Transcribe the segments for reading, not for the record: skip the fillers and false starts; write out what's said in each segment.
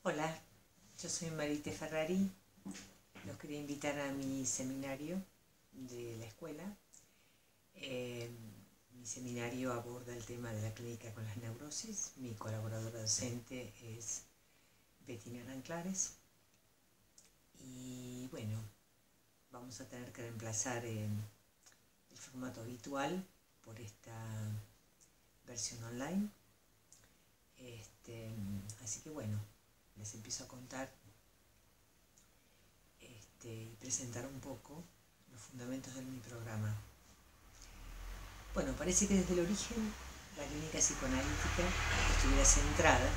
Hola, yo soy Marite Ferrari. Los quería invitar a mi seminario de la escuela. Mi seminario aborda el tema de la clínica con las neurosis. Mi colaboradora docente es Bettina Anclares. Y bueno, vamos a tener que reemplazar el formato habitual por esta versión online. Así que bueno, les empiezo a contar y presentar un poco los fundamentos de mi programa. Bueno, parece que desde el origen la clínica psicoanalítica estuviera centrada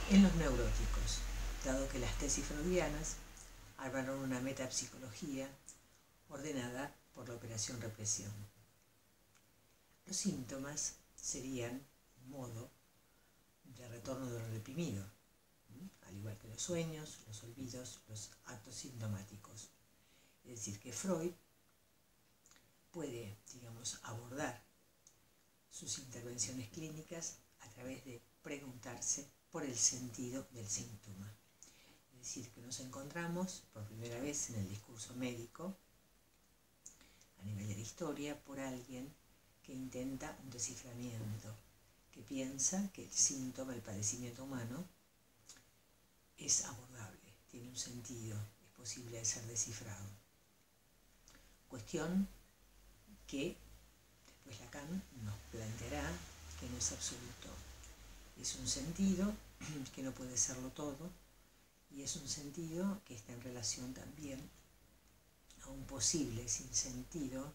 en los neuróticos, dado que las tesis freudianas armaron una metapsicología ordenada por la operación represión. Los síntomas serían un modo de retorno de lo reprimido, al igual que los sueños, los olvidos, los actos sintomáticos. Es decir, que Freud puede, abordar sus intervenciones clínicas a través de preguntarse por el sentido del síntoma. Es decir, que nos encontramos por primera vez en el discurso médico, a nivel de la historia, por alguien que intenta un desciframiento, que piensa que el síntoma, el padecimiento humano, es abordable, tiene un sentido, es posible de ser descifrado. Cuestión que después Lacan nos planteará que no es absoluto. Es un sentido que no puede serlo todo y es un sentido que está en relación también a un posible sinsentido,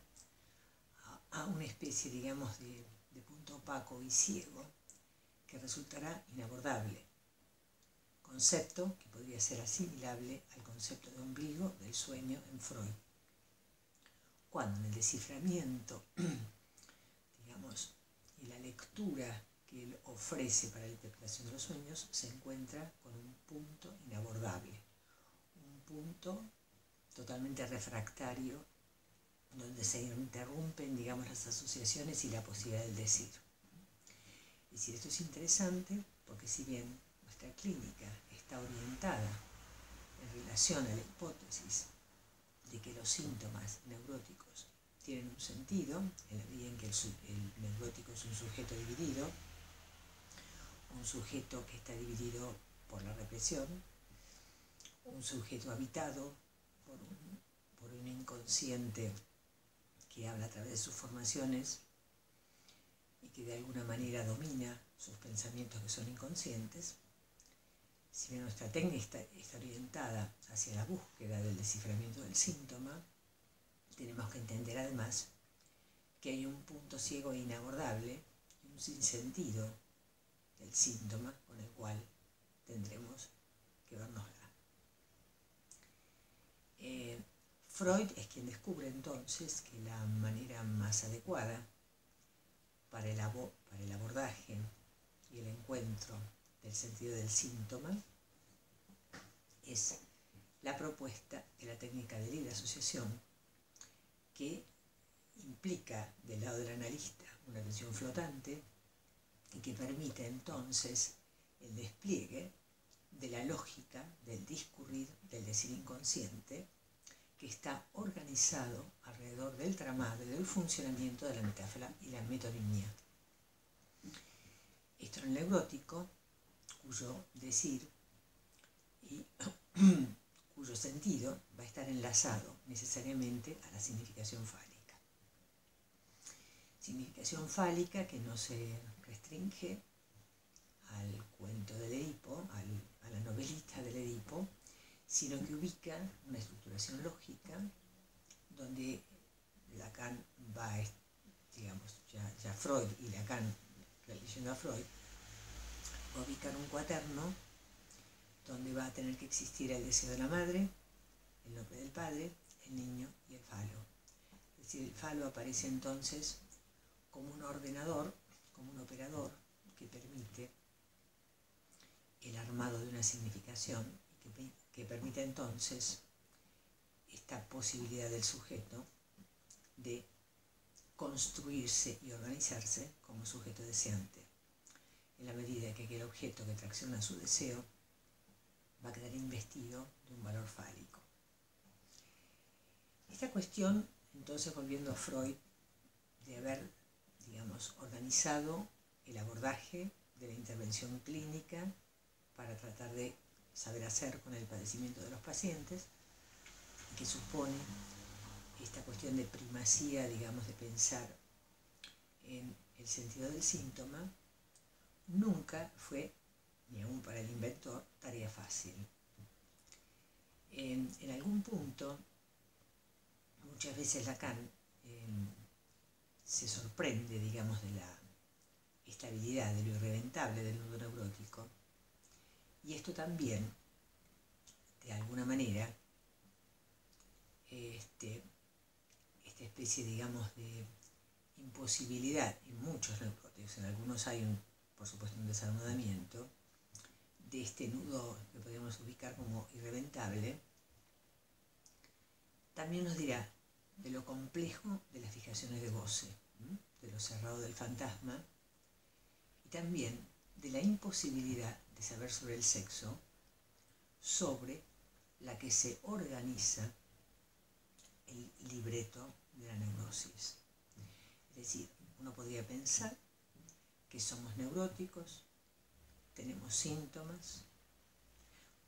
a una especie, de punto opaco y ciego que resultará inabordable. Concepto que podría ser asimilable al concepto de ombligo del sueño en Freud. Cuando en el desciframiento, y la lectura que él ofrece para la interpretación de los sueños se encuentra con un punto inabordable, un punto totalmente refractario, donde se interrumpen, las asociaciones y la posibilidad del decir. Es decir, esto es interesante porque si bien nuestra clínica está orientada en relación a la hipótesis de que los síntomas neuróticos tienen un sentido, en la medida en que el neurótico es un sujeto dividido, un sujeto que está dividido por la represión, un sujeto habitado por un inconsciente que habla a través de sus formaciones y que de alguna manera domina sus pensamientos que son inconscientes. Si bien nuestra técnica está orientada hacia la búsqueda del desciframiento del síntoma, tenemos que entender además que hay un punto ciego e inabordable, un sinsentido del síntoma con el cual tendremos que vernosla. Freud es quien descubre entonces que la manera más adecuada para el abordaje y el encuentro del sentido del síntoma es la propuesta de la técnica de libre asociación, que implica del lado del analista una atención flotante y que permite entonces el despliegue de la lógica del discurrir, del decir inconsciente, que está organizado alrededor del tramado y del funcionamiento de la metáfora y la metonimia. Esto en el neurótico, cuyo decir y cuyo sentido va a estar enlazado necesariamente a la significación fálica. Significación fálica que no se restringe al cuento del Edipo, a la novelita del Edipo, sino que ubica una estructuración lógica donde Lacan va, ya Freud y Lacan, leyendo a Freud, va a ubicar un cuaterno donde va a tener que existir el deseo de la madre, el nombre del padre, el niño y el falo. Es decir, el falo aparece entonces como un ordenador, como un operador que permite el armado de una significación y que permite entonces esta posibilidad del sujeto de construirse y organizarse como sujeto deseante, en la medida que aquel objeto que tracciona su deseo va a quedar investido de un valor fálico. Esta cuestión, entonces, volviendo a Freud, de haber, digamos, organizado el abordaje de la intervención clínica para tratar de saber hacer con el padecimiento de los pacientes, que supone esta cuestión de primacía, digamos, de pensar en el sentido del síntoma, nunca fue, ni aún para el inventor, tarea fácil. En algún punto, muchas veces Lacan se sorprende, digamos, de la estabilidad, de lo irreventable del nudo neurótico, y esto también, de alguna manera, esta especie, digamos, de imposibilidad en muchos neuróticos, en algunos hay, por supuesto, un desanudamiento, de este nudo que podemos ubicar como irreventable, también nos dirá de lo complejo de las fijaciones de goce, de lo cerrado del fantasma, y también de la imposibilidad de saber sobre el sexo, sobre la que se organiza el libreto de la neurosis. Es decir, uno podría pensar que somos neuróticos, tenemos síntomas,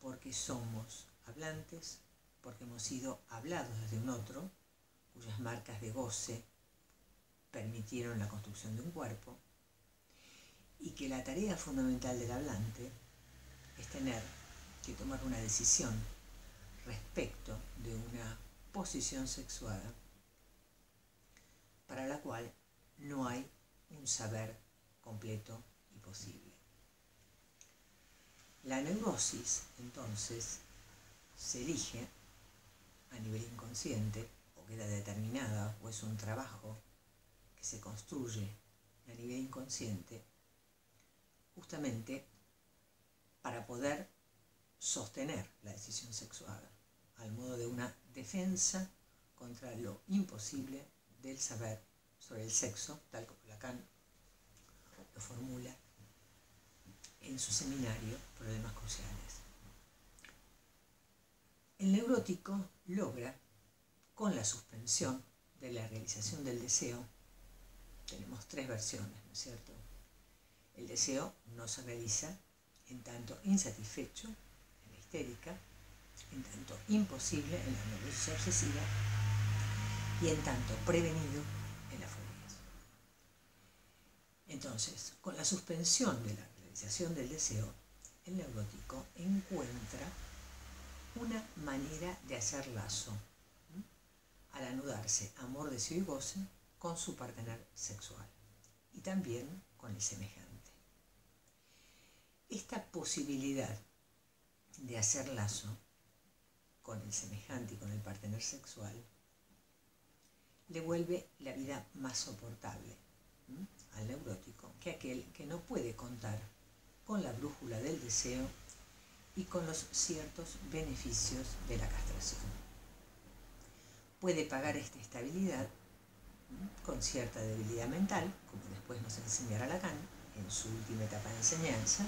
porque somos hablantes, porque hemos sido hablados desde un otro, cuyas marcas de goce permitieron la construcción de un cuerpo, y que la tarea fundamental del hablante es tener que tomar una decisión respecto de una posición sexuada para la cual no hay un saber completo y posible. La neurosis, entonces, se elige a nivel inconsciente, o queda determinada, o es un trabajo que se construye a nivel inconsciente, justamente para poder sostener la decisión sexual, al modo de una defensa contra lo imposible del saber sobre el sexo, tal como Lacan lo formula en su seminario Problemas Cruciales. El neurótico logra, con la suspensión de la realización del deseo, tenemos tres versiones, ¿no es cierto? El deseo no se realiza en tanto insatisfecho, en la histérica, en tanto imposible en la neurosis obsesiva y en tanto prevenido en la fobia. Entonces, con la suspensión de la realización del deseo, el neurótico encuentra una manera de hacer lazo, al anudarse amor, deseo y goce con su partener sexual y también con el semejante. Esta posibilidad de hacer lazo con el semejante y con el partener sexual le vuelve la vida más soportable al neurótico que aquel que no puede contar con la brújula del deseo y con los ciertos beneficios de la castración. Puede pagar esta estabilidad con cierta debilidad mental, como después nos enseñará Lacan en su última etapa de enseñanza,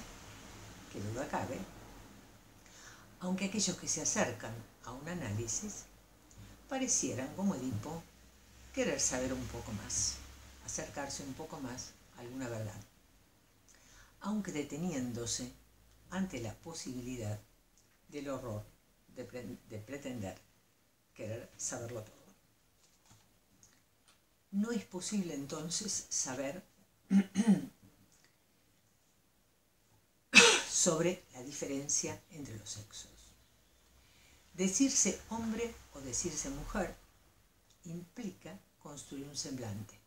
que duda cabe, aunque aquellos que se acercan a un análisis parecieran, como Edipo, querer saber un poco más, acercarse un poco más a alguna verdad, aunque deteniéndose ante la posibilidad del horror de pretender querer saberlo todo. No es posible entonces saber sobre la diferencia entre los sexos. Decirse hombre o decirse mujer implica construir un semblante.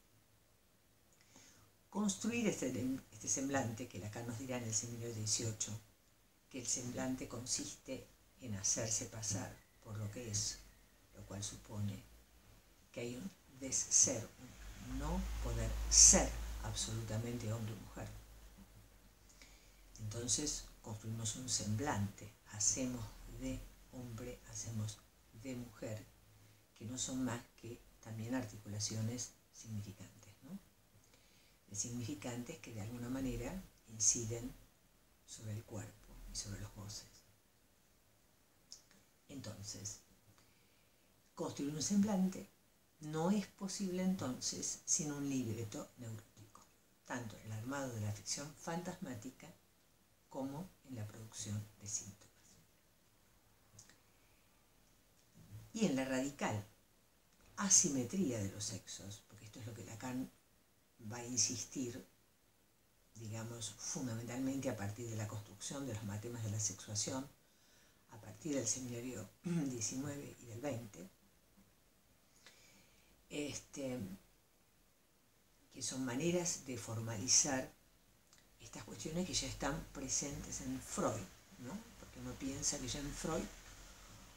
Construir este semblante, que Lacan nos dirá en el seminario 18, que el semblante consiste en hacerse pasar por lo que es, lo cual supone que hay un desser, un no poder ser absolutamente hombre o mujer. Entonces construimos un semblante, hacemos de hombre, hacemos de mujer, que no son más que también articulaciones significantes, ¿no? De significantes que de alguna manera inciden sobre el cuerpo y sobre los goces. Entonces, construir un semblante no es posible entonces sin un libreto neurótico, tanto en el armado de la ficción fantasmática como en la producción de síntomas. Y en la radical asimetría de los sexos, porque esto es lo que Lacan va a insistir, digamos, fundamentalmente a partir de la construcción de los matemas de la sexuación, a partir del seminario 19 y del 20, que son maneras de formalizar estas cuestiones que ya están presentes en Freud, ¿no? Porque uno piensa que ya en Freud,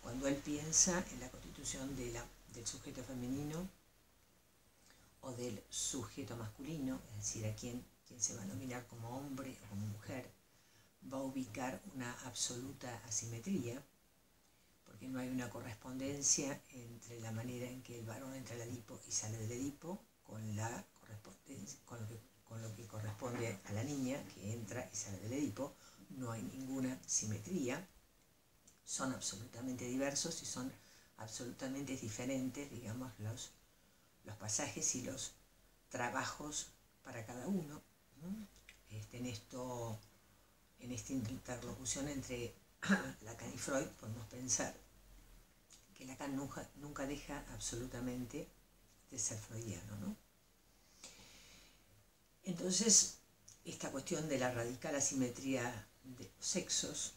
cuando él piensa en la constitución del sujeto femenino o del sujeto masculino, es decir, a quien se va a nominar como hombre o como mujer, va a ubicar una absoluta asimetría, porque no hay una correspondencia entre la manera en que el varón entra al Edipo y sale del Edipo con lo que corresponde a la niña que entra y sale del Edipo. No hay ninguna simetría, son absolutamente diversos y son absolutamente diferentes, digamos, los pasajes y los trabajos para cada uno, ¿no? En esta interlocución entre Lacan y Freud podemos pensar que Lacan nunca deja absolutamente de ser freudiano, ¿no? Entonces, esta cuestión de la radical asimetría de los sexos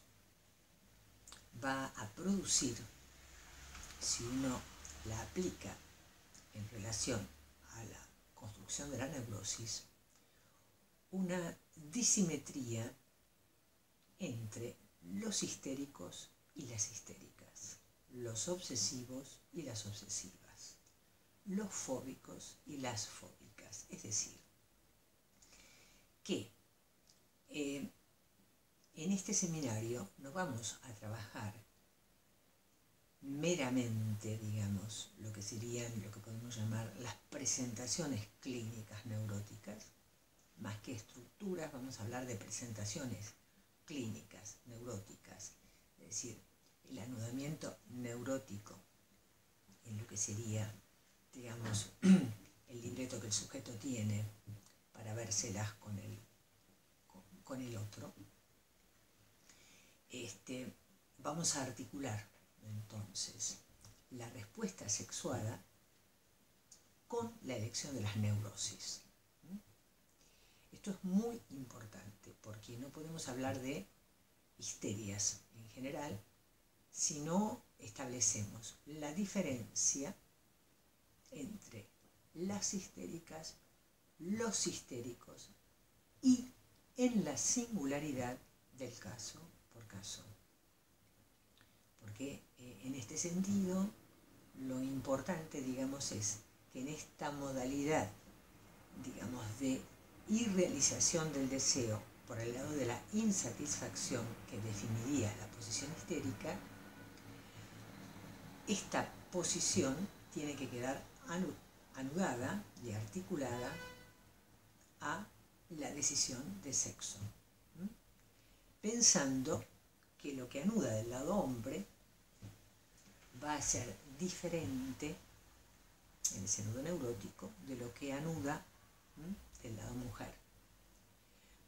va a producir, si uno la aplica en relación a la construcción de la neurosis, una disimetría entre los histéricos y las histéricas, los obsesivos y las obsesivas, los fóbicos y las fóbicas. Es decir, que en este seminario no vamos a trabajar meramente, digamos, lo que serían, lo que podemos llamar las presentaciones clínicas neuróticas, más que estructuras, vamos a hablar de presentaciones clínicas, neuróticas, es decir, el anudamiento neurótico en lo que sería, digamos, el libreto que el sujeto tiene para vérselas con el otro. Vamos a articular entonces la respuesta sexuada con la elección de las neurosis. Esto es muy importante porque no podemos hablar de histerias en general si no establecemos la diferencia entre las histéricas, los histéricos y en la singularidad del caso por caso. Porque en este sentido lo importante, digamos, es que en esta modalidad, digamos, de irrealización del deseo por el lado de la insatisfacción que definiría la posición histérica, esta posición tiene que quedar anudada y articulada a la decisión de sexo, pensando que lo que anuda del lado hombre va a ser diferente en ese nudo neurótico de lo que anuda del lado mujer.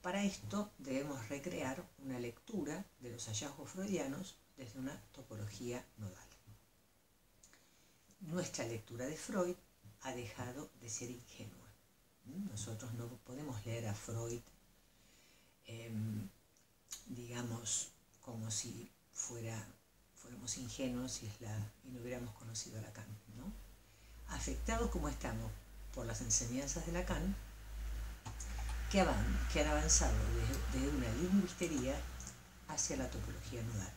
Para esto debemos recrear una lectura de los hallazgos freudianos desde una topología nodal. Nuestra lectura de Freud ha dejado de ser ingenua. Nosotros no podemos leer a Freud, digamos, como si fuéramos ingenuos y no hubiéramos conocido a Lacan, ¿no? Afectados como estamos por las enseñanzas de Lacan, que han avanzado desde una lingüistería hacia la topología nodal.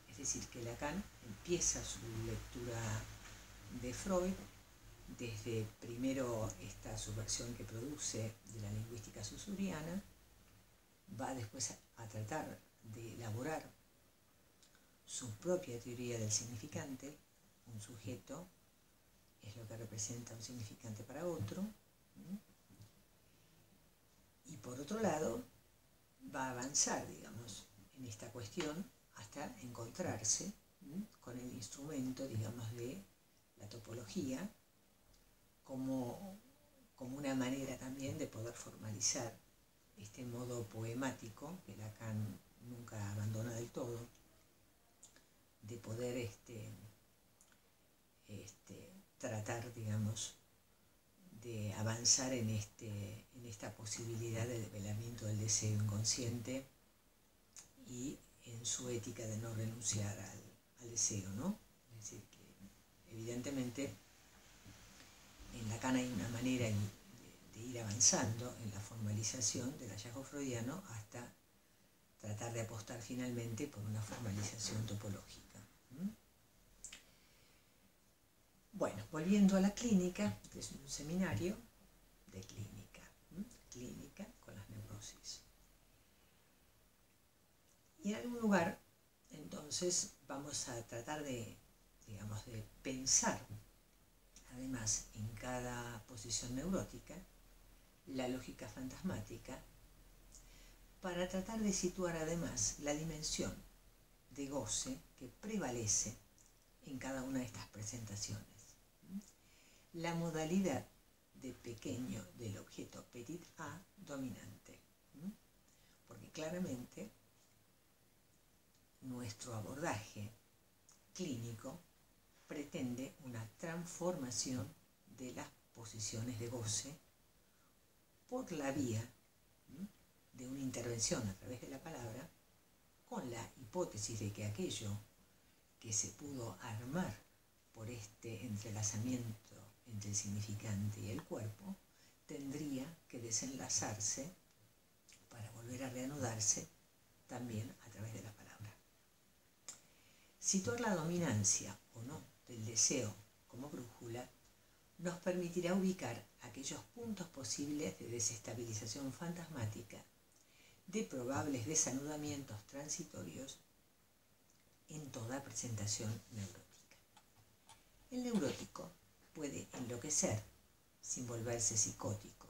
Es decir, que Lacan empieza su lectura de Freud desde primero esta subversión que produce de la lingüística saussuriana, va después a tratar de elaborar su propia teoría del significante. Un sujeto es lo que representa un significante para otro, y por otro lado va a avanzar, digamos, en esta cuestión hasta encontrarse con el instrumento, digamos, de la topología, como una manera también de poder formalizar este modo poemático que Lacan nunca abandona del todo, de poder tratar, digamos, de avanzar en esta posibilidad de develamiento del deseo inconsciente y en su ética de no renunciar al deseo, ¿no? Es decir, que evidentemente en Lacan hay una manera de ir avanzando en la formalización del hallazgo freudiano hasta tratar de apostar finalmente por una formalización topológica. Bueno, volviendo a la clínica, que es un seminario de clínica, clínica con las neurosis. Y en algún lugar, entonces, vamos a tratar de, digamos, de pensar, además, en cada posición neurótica, la lógica fantasmática, para tratar de situar además la dimensión de goce que prevalece en cada una de estas presentaciones. La modalidad de pequeño del objeto petit a dominante. Porque claramente nuestro abordaje clínico pretende una transformación de las posiciones de goce por la vía de una intervención a través de la palabra, con la hipótesis de que aquello que se pudo armar por este entrelazamiento entre el significante y el cuerpo tendría que desenlazarse para volver a reanudarse también a través de la palabra. Situar la dominancia o no del deseo como brújula nos permitirá ubicar aquellos puntos posibles de desestabilización fantasmática, de probables desanudamientos transitorios en toda presentación neurótica. El neurótico puede enloquecer sin volverse psicótico.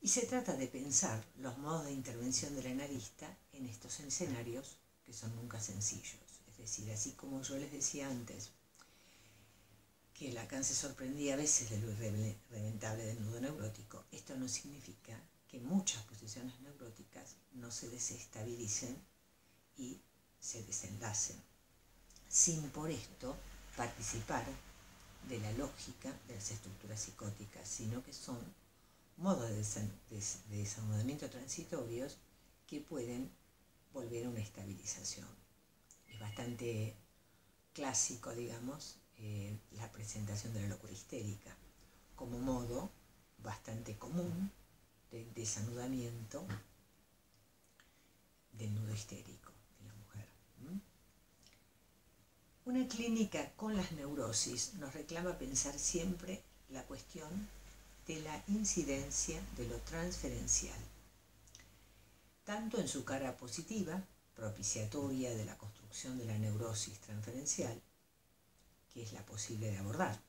Y se trata de pensar los modos de intervención del analista en estos escenarios que son nunca sencillos. Es decir, así como yo les decía antes, que Lacan se sorprendía a veces de lo irreventable del nudo neurótico, esto no significa que muchas posiciones neuróticas no se desestabilicen y se desenlacen, sin por esto participar de la lógica de las estructuras psicóticas, sino que son modos de desanudamiento transitorios que pueden volver a una estabilización. Es bastante clásico, digamos, la presentación de la locura histérica como modo bastante común de desanudamiento del nudo histérico de la mujer. Una clínica con las neurosis nos reclama pensar siempre la cuestión de la incidencia de lo transferencial, tanto en su cara positiva, propiciatoria de la construcción de la neurosis transferencial, que es la posible de abordar,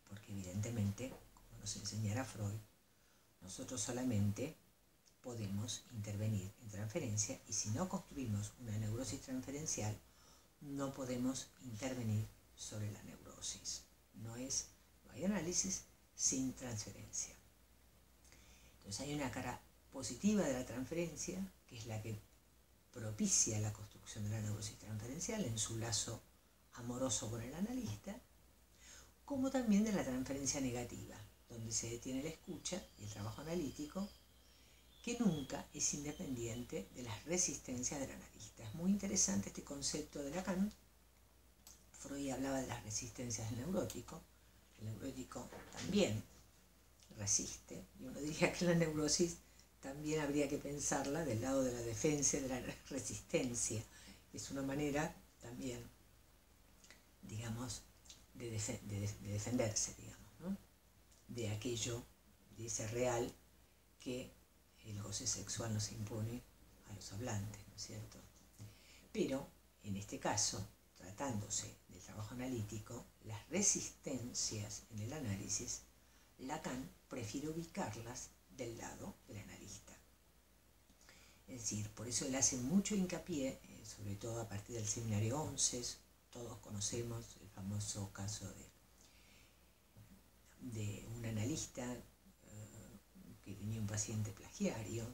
porque evidentemente, como nos enseñara Freud, nosotros solamente podemos intervenir en transferencia y si no construimos una neurosis transferencial, no podemos intervenir sobre la neurosis. No hay análisis sin transferencia. Entonces hay una cara positiva de la transferencia, que es la que propicia la construcción de la neurosis transferencial en su lazo amoroso con el analista, como también de la transferencia negativa, donde se detiene la escucha y el trabajo analítico, que nunca es independiente de las resistencias del analista. Es muy interesante este concepto de Lacan. Freud hablaba de las resistencias del neurótico. El neurótico también resiste, y uno diría que la neurosis también habría que pensarla del lado de la defensa y de la resistencia. Es una manera también, digamos, de defenderse, digamos, ¿no? De aquello, de ese real que el goce sexual nos impone a los hablantes, ¿no es cierto? Pero, en este caso, tratándose del trabajo analítico, las resistencias en el análisis, Lacan prefiere ubicarlas del lado del analista. Es decir, por eso él hace mucho hincapié sobre todo a partir del seminario 11, todos conocemos el famoso caso de un analista que tenía un paciente plagiario,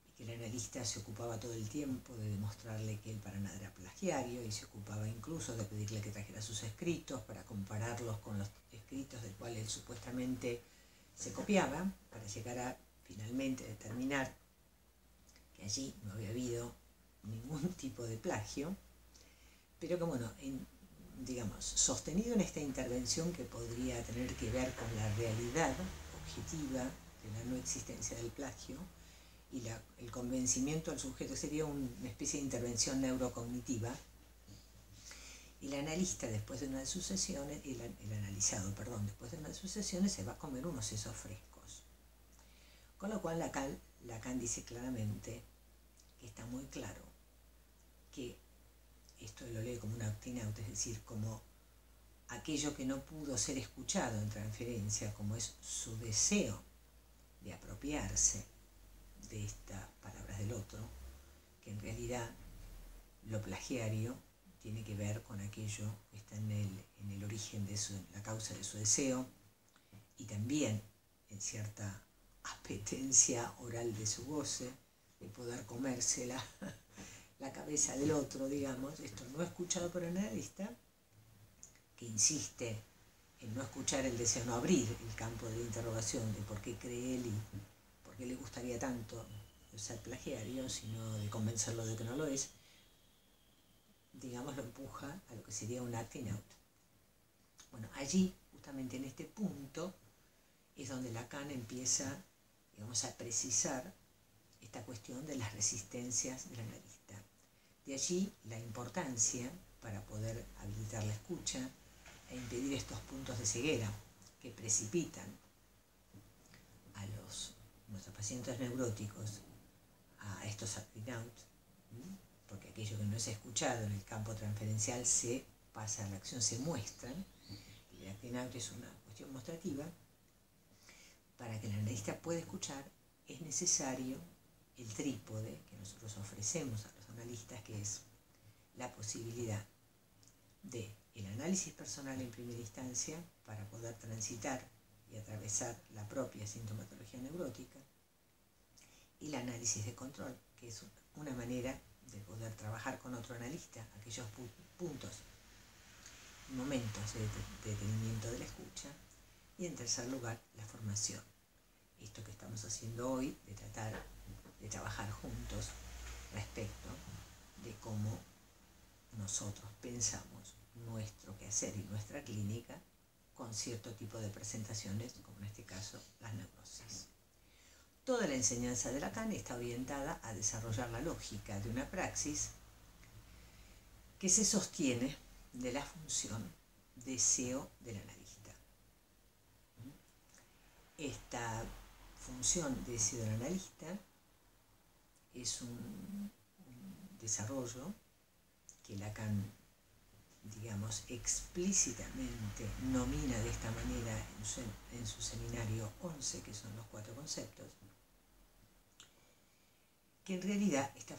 y que el analista se ocupaba todo el tiempo de demostrarle que él para nada era plagiario, y se ocupaba incluso de pedirle que trajera sus escritos para compararlos con los escritos del cual él supuestamente se copiaba, para llegar a finalmente determinar que allí no había habido ningún tipo de plagio, pero que bueno, digamos, sostenido en esta intervención que podría tener que ver con la realidad objetiva de la no existencia del plagio y el convencimiento al sujeto, sería una especie de intervención neurocognitiva. El analista, después de una de sus sesiones, el analizado, perdón, después de una de sus sesiones se va a comer unos sesos frescos. Con lo cual Lacan dice claramente que está muy claro que esto lo lee como un acting out, es decir, como aquello que no pudo ser escuchado en transferencia, como es su deseo de apropiarse de estas palabras del otro, que en realidad lo plagiario tiene que ver con aquello que está en el origen de la causa de su deseo, y también en cierta apetencia oral de su goce, de poder comerse la cabeza del otro, digamos. Esto no escuchado por el analista, que insiste en no escuchar el deseo, no abrir el campo de interrogación de por qué cree él y por qué le gustaría tanto ser plagiario, sino de convencerlo de que no lo es, digamos, lo empuja a lo que sería un acting out. Bueno, allí, justamente en este punto, es donde Lacan empieza, digamos, a precisar esta cuestión de las resistencias del analista. De allí la importancia para poder habilitar la escucha e impedir estos puntos de ceguera que precipitan a nuestros pacientes neuróticos a estos acting out, porque aquello que no es escuchado en el campo transferencial se pasa a la acción, se muestran, y el acting out es una cuestión mostrativa. Para que el analista pueda escuchar es necesario el trípode que nosotros ofrecemos a los analistas, que es la posibilidad de el análisis personal en primera instancia para poder transitar y atravesar la propia sintomatología neurótica, y el análisis de control, que es una manera de poder trabajar con otro analista aquellos puntos y momentos de detenimiento de la escucha, y en tercer lugar la formación. Esto que estamos haciendo hoy, de tratar de trabajar juntos respecto de cómo nosotros pensamos nuestro quehacer y nuestra clínica con cierto tipo de presentaciones, como en este caso las neurosis. Toda la enseñanza de Lacan está orientada a desarrollar la lógica de una praxis que se sostiene de la función deseo del analista. Esta función deseo del analista es un desarrollo que Lacan, digamos, explícitamente nomina de esta manera en su seminario 11, que son los 4 conceptos, que en realidad esta